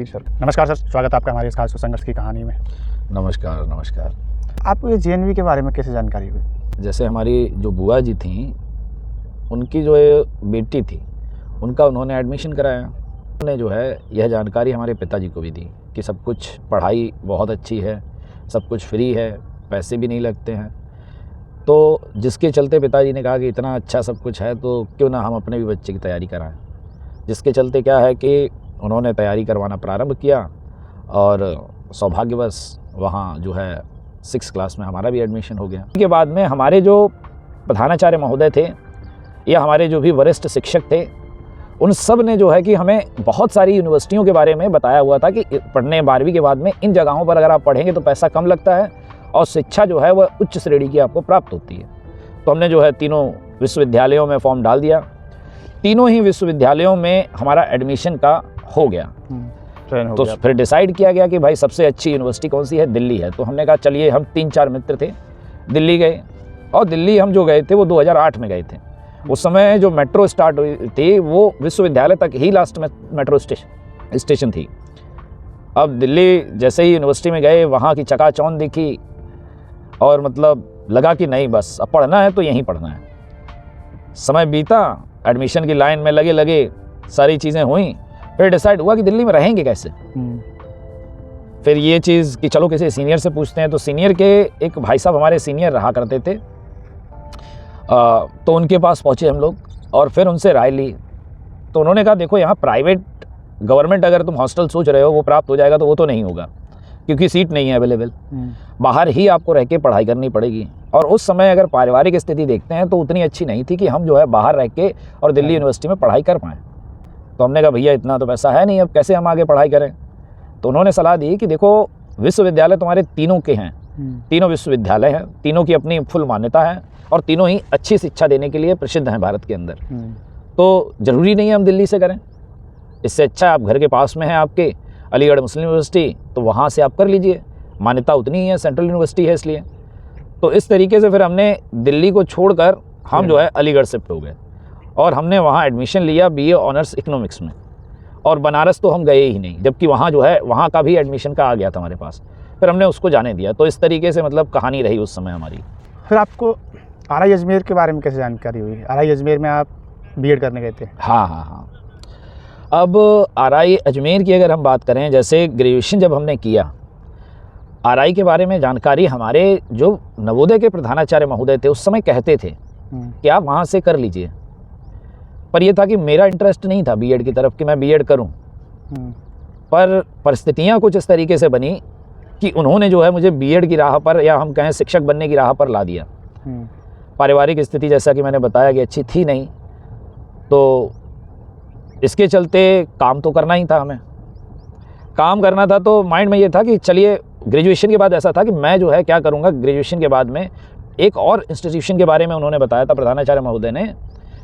वीर sir. नमस्कार sir, स्वागत है आपका हमारे इस खास संघर्ष की कहानी में। नमस्कार नमस्कार। आपको ये जेएनवी के बारे में कैसे जानकारी हुई? जैसे हमारी जो बुआ जी थी, उनकी जो बेटी थी, उनका उन्होंने एडमिशन कराया। उन्होंने जो है यह जानकारी हमारे पिताजी को भी दी कि सब कुछ पढ़ाई बहुत अच्छी है, सब कुछ फ्री है, पैसे भी नहीं लगते हैं। तो जिसके चलते पिताजी ने कहा कि इतना अच्छा सब कुछ है तो क्यों ना हम अपने भी बच्चे की तैयारी कराएं। जिसके चलते क्या है कि उन्होंने तैयारी करवाना प्रारंभ किया और सौभाग्यवश वहाँ जो है 6th क्लास में हमारा भी एडमिशन हो गया। उसके बाद में हमारे जो प्रधानाचार्य महोदय थे या हमारे जो भी वरिष्ठ शिक्षक थे, उन सब ने जो है कि हमें बहुत सारी यूनिवर्सिटियों के बारे में बताया हुआ था कि पढ़ने 12वीं के बाद में इन जगहों पर अगर आप पढ़ेंगे तो पैसा कम लगता है और शिक्षा जो है वह उच्च श्रेणी की आपको प्राप्त होती है। तो हमने जो है तीनों विश्वविद्यालयों में फॉर्म डाल दिया। तीनों ही विश्वविद्यालयों में हमारा एडमिशन का हो गया। तो फिर डिसाइड किया गया कि भाई सबसे अच्छी यूनिवर्सिटी कौन सी है? दिल्ली है। तो हमने कहा चलिए, हम 3-4 मित्र थे, दिल्ली गए। और दिल्ली हम जो गए थे वो 2008 में गए थे। उस समय जो मेट्रो स्टार्ट हुई थी वो विश्वविद्यालय तक ही लास्ट में मेट्रो स्टेशन थी। अब दिल्ली जैसे ही यूनिवर्सिटी में गए, वहाँ की चकाचौंध दिखी और मतलब लगा कि नहीं, बस अब पढ़ना है तो यहीं पढ़ना है। समय बीता, एडमिशन की लाइन में लगे सारी चीज़ें हुई। फिर डिसाइड हुआ कि दिल्ली में रहेंगे कैसे। फिर ये चीज़ कि चलो किसी सीनियर से पूछते हैं। तो सीनियर के एक भाई साहब हमारे सीनियर रहा करते थे, तो उनके पास पहुँचे हम लोग और फिर उनसे राय ली। तो उन्होंने कहा देखो, यहाँ प्राइवेट गवर्नमेंट अगर तुम हॉस्टल सोच रहे हो वो प्राप्त हो जाएगा तो वो तो नहीं होगा, क्योंकि सीट नहीं है अवेलेबल। बाहर ही आपको रह के पढ़ाई करनी पड़ेगी। और उस समय अगर पारिवारिक स्थिति देखते हैं तो उतनी अच्छी नहीं थी कि हम जो है बाहर रह के और दिल्ली यूनिवर्सिटी में पढ़ाई कर पाएँ। तो हमने कहा भैया इतना तो पैसा है नहीं, अब कैसे हम आगे पढ़ाई करें। तो उन्होंने सलाह दी कि देखो, विश्वविद्यालय तुम्हारे तीनों के हैं, तीनों विश्वविद्यालय हैं, तीनों की अपनी फुल मान्यता है और तीनों ही अच्छी शिक्षा देने के लिए प्रसिद्ध हैं भारत के अंदर। तो ज़रूरी नहीं है हम दिल्ली से करें। इससे अच्छा आप घर के पास में है आपके अलीगढ़ मुस्लिम यूनिवर्सिटी, तो वहाँ से आप कर लीजिए, मान्यता उतनी ही है, सेंट्रल यूनिवर्सिटी है इसलिए। तो इस तरीके से फिर हमने दिल्ली को छोड़कर हम जो है अलीगढ़ शिफ्ट हो गए और हमने वहाँ एडमिशन लिया BA ऑनर्स इकोनॉमिक्स में। और बनारस तो हम गए ही नहीं, जबकि वहाँ जो है वहाँ का भी एडमिशन का आ गया था हमारे पास। फिर हमने उसको जाने दिया। तो इस तरीके से मतलब कहानी रही उस समय हमारी। फिर आपको RI अजमेर के बारे में कैसे जानकारी हुई? RI अजमेर में आप BEd करने गए थे। हाँ। अब RI अजमेर की अगर हम बात करें, जैसे ग्रेजुएशन जब हमने किया, RI के बारे में जानकारी हमारे जो नवोदय के प्रधानाचार्य महोदय थे उस समय कहते थे कि आप वहाँ से कर लीजिए। पर यह था कि मेरा इंटरेस्ट नहीं था BEd की तरफ कि मैं BEd करूं। पर परिस्थितियां कुछ इस तरीके से बनी कि उन्होंने जो है मुझे BEd की राह पर, या हम कहें शिक्षक बनने की राह पर ला दिया। पारिवारिक स्थिति जैसा कि मैंने बताया कि अच्छी थी नहीं, तो इसके चलते काम तो करना ही था, हमें काम करना था। तो माइंड में ये था कि चलिए, ग्रेजुएशन के बाद ऐसा था कि मैं जो है क्या करूँगा। ग्रेजुएशन के बाद में एक और इंस्टीट्यूशन के बारे में उन्होंने बताया था प्रधानाचार्य महोदय ने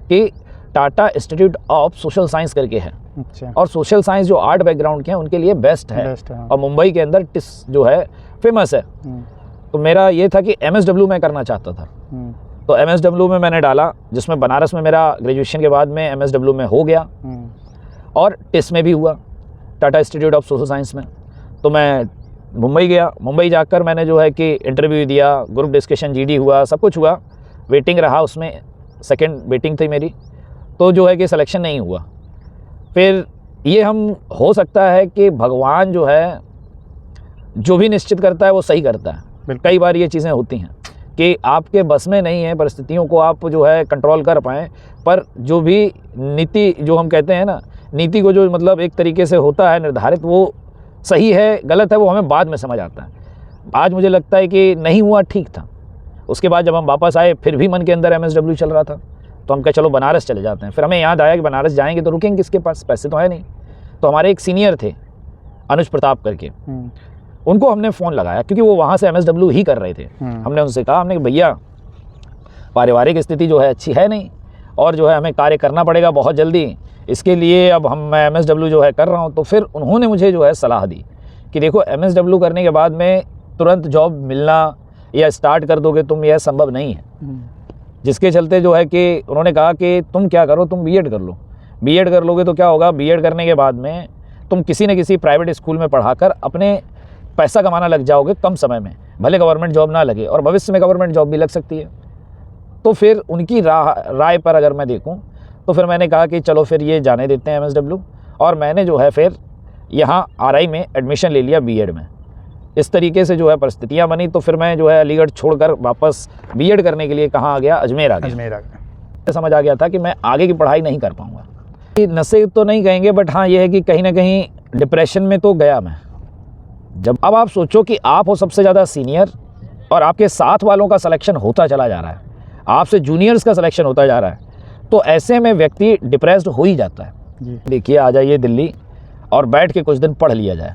कि Tata institute of social science करके है। अच्छा। और सोशल साइंस जो आर्ट बैकग्राउंड के हैं उनके लिए बेस्ट है। और मुंबई के अंदर टिस जो है फेमस है। तो मेरा ये था कि MSW में करना चाहता था। तो MSW में मैंने डाला, जिसमें बनारस में मेरा ग्रेजुएशन के बाद में MSW में हो गया और टिस में भी हुआ, Tata institute of social science में। तो मैं मुंबई गया। मुंबई जाकर मैंने जो है कि इंटरव्यू दिया, ग्रुप डिस्कशन GD हुआ, सब कुछ हुआ, वेटिंग रहा, उसमें सेकेंड वेटिंग थी मेरी। तो जो है कि सिलेक्शन नहीं हुआ। फिर ये हम हो सकता है कि भगवान जो है जो भी निश्चित करता है वो सही करता है। कई बार ये चीज़ें होती हैं कि आपके बस में नहीं है, परिस्थितियों को आप जो है कंट्रोल कर पाएँ। पर जो भी नीति, जो हम कहते हैं ना, नीति को जो मतलब एक तरीके से होता है निर्धारित, वो सही है गलत है वो हमें बाद में समझ आता है। आज मुझे लगता है कि नहीं हुआ, ठीक था। उसके बाद जब हम वापस आए फिर भी मन के अंदर MSW चल रहा था। तो हम कहे चलो बनारस चले जाते हैं। फिर हमें याद आया कि बनारस जाएंगे तो रुकेंगे किसके पास, पैसे तो है नहीं। तो हमारे एक सीनियर थे अनुज प्रताप करके, उनको हमने फ़ोन लगाया क्योंकि वो वहाँ से MSW ही कर रहे थे। हमने उनसे कहा, हमने भैया पारिवारिक स्थिति जो है अच्छी है नहीं और जो है हमें कार्य करना पड़ेगा बहुत जल्दी, इसके लिए अब मैं MSW जो है कर रहा हूँ। तो फिर उन्होंने मुझे जो है सलाह दी कि देखो, MSW करने के बाद में तुरंत जॉब मिलना या स्टार्ट कर दोगे तुम, यह संभव नहीं है। जिसके चलते जो है कि उन्होंने कहा कि तुम क्या करो, तुम BEd कर लो। BEd कर लोगे तो क्या होगा, BEd करने के बाद में तुम किसी न किसी प्राइवेट स्कूल में पढ़ाकर अपने पैसा कमाना लग जाओगे कम समय में, भले गवर्नमेंट जॉब ना लगे और भविष्य में गवर्नमेंट जॉब भी लग सकती है। तो फिर उनकी राय पर अगर मैं देखूं तो फिर मैंने कहा कि चलो फिर ये जाने देते हैं MSW, और मैंने जो है फिर यहाँ RI में एडमिशन ले लिया B.Ed में। इस तरीके से जो है परिस्थितियाँ बनी, तो फिर मैं जो है अलीगढ़ छोड़कर वापस B.Ed करने के लिए कहाँ आ गया, अजमेर आ गया। अजमेर आ गया। समझ आ गया था कि मैं आगे की पढ़ाई नहीं कर पाऊँगा। नशे तो नहीं कहेंगे, बट हाँ ये है कि कहीं ना कहीं डिप्रेशन में तो गया मैं। जब अब आप सोचो कि आप हो सबसे ज़्यादा सीनियर और आपके साथ वालों का सिलेक्शन होता चला जा रहा है, आपसे जूनियर्स का सिलेक्शन होता जा रहा है, तो ऐसे में व्यक्ति डिप्रेस्ड हो ही जाता है। जी। देखिए, आ जाइए दिल्ली और बैठ के कुछ दिन पढ़ लिया जाए,